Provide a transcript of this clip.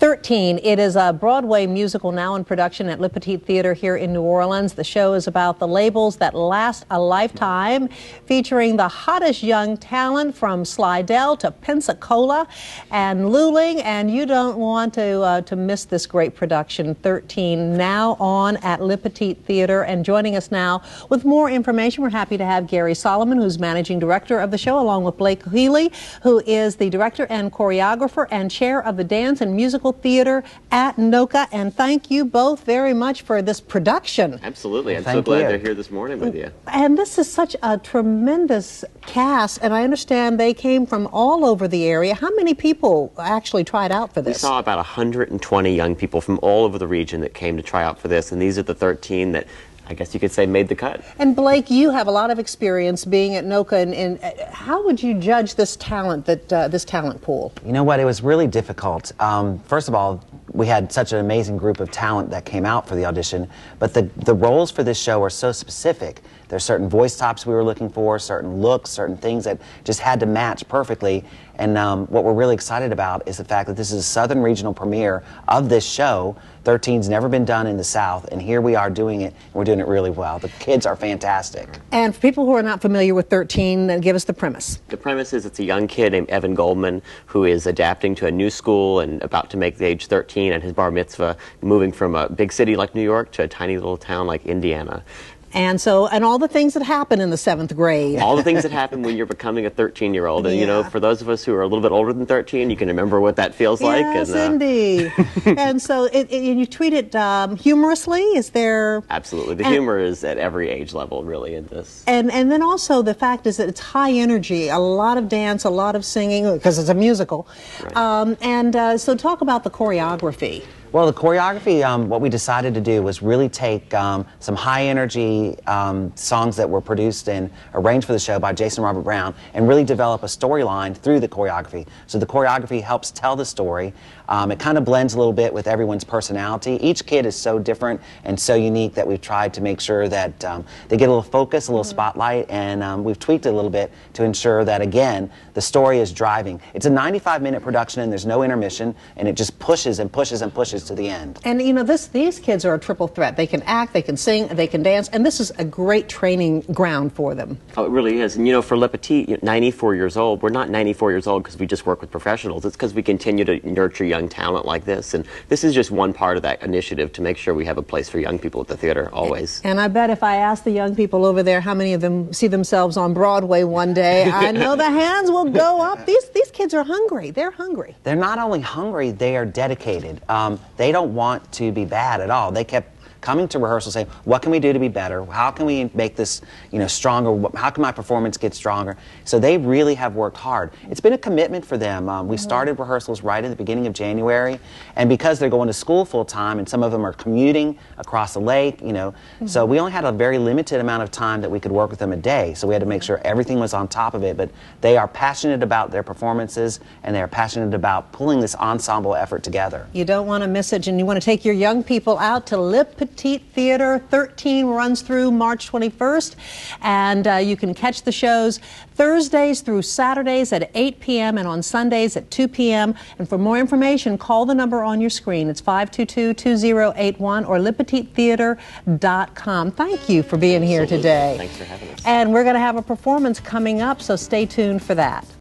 13. It is a Broadway musical now in production at Le Petit Theater here in New Orleans. The show is about the labels that last a lifetime, featuring the hottest young talent from Slidell to Pensacola and Luling, and you don't want to miss this great production. 13 now on at Le Petit Theater, and joining us now with more information, we're happy to have Gary Solomon, who's managing director of the show, along with Blake Coheley, who is the director and choreographer and chair of the dance and musical theater at NOCA. And thank you both very much for this production. Absolutely. I'm so glad they're here this morning with you. And this is such a tremendous cast, and I understand they came from all over the area. How many people actually tried out for this? We saw about 120 young people from all over the region that came to try out for this, and these are the 13 that I guess you could say made the cut. And Blake, you have a lot of experience being at NOCA, and how would you judge this talent, this talent pool? You know what, it was really difficult. First of all, we had such an amazing group of talent that came out for the audition, but the roles for this show are so specific. There's certain voice tops we were looking for, certain looks, certain things that just had to match perfectly. And what we're really excited about is the fact that this is a Southern regional premiere of this show. 13's never been done in the South, and here we are doing it, and we're doing it really well. The kids are fantastic. And for people who are not familiar with 13, give us the premise. The premise is it's a young kid named Evan Goldman who is adapting to a new school and about to make the age 13 and his bar mitzvah, moving from a big city like New York to a tiny little town like Indiana. And all the things that happen in the 7th grade. All the things that happen when you're becoming a 13-year-old. And, you know, for those of us who are a little bit older than 13, you can remember what that feels like. Yes, indeed. And so you treat it humorously? Is there... Absolutely. The humor is at every age level, really, in this. And then also the fact is that it's high energy, a lot of dance, a lot of singing, because it's a musical. Right. So talk about the choreography. Well, the choreography, what we decided to do was really take some high-energy songs that were produced and arranged for the show by Jason Robert Brown and really develop a storyline through the choreography. So the choreography helps tell the story. It kind of blends a little bit with everyone's personality. Each kid is so different and so unique that we've tried to make sure that they get a little focus, a little spotlight, and we've tweaked it a little bit to ensure that, again, the story is driving. It's a 95-minute production and there's no intermission, and it just pushes and pushes and pushes to the end. And you know, these kids are a triple threat. They can act, they can sing, they can dance, and this is a great training ground for them. Oh, it really is. And you know, for Le Petit, 94 years old, we're not 94 years old because we just work with professionals. It's because we continue to nurture young talent like this. And this is just one part of that initiative to make sure we have a place for young people at the theater, always. And I bet if I ask the young people over there how many of them see themselves on Broadway one day, I know the hands will go up. These kids are hungry. They're hungry. They're not only hungry, they are dedicated. They don't want to be bad at all. They kept coming to rehearsal saying, what can we do to be better? How can we make this, you know, stronger? How can my performance get stronger? So they really have worked hard. It's been a commitment for them. We started rehearsals right at the beginning of January, and because they're going to school full time and some of them are commuting across the lake, you know, so we only had a very limited amount of time that we could work with them a day. So we had to make sure everything was on top of it. But they are passionate about their performances, and they are passionate about pulling this ensemble effort together. You don't want to miss it, and you want to take your young people out to Le Petit Theater. 13 runs through March 21st, and you can catch the shows Thursdays through Saturdays at 8 p.m. and on Sundays at 2 p.m. And for more information, call the number on your screen. It's 522-2081 or LePetitTheater.com. Thank you for being here today. Thanks for having us. And we're going to have a performance coming up, so stay tuned for that.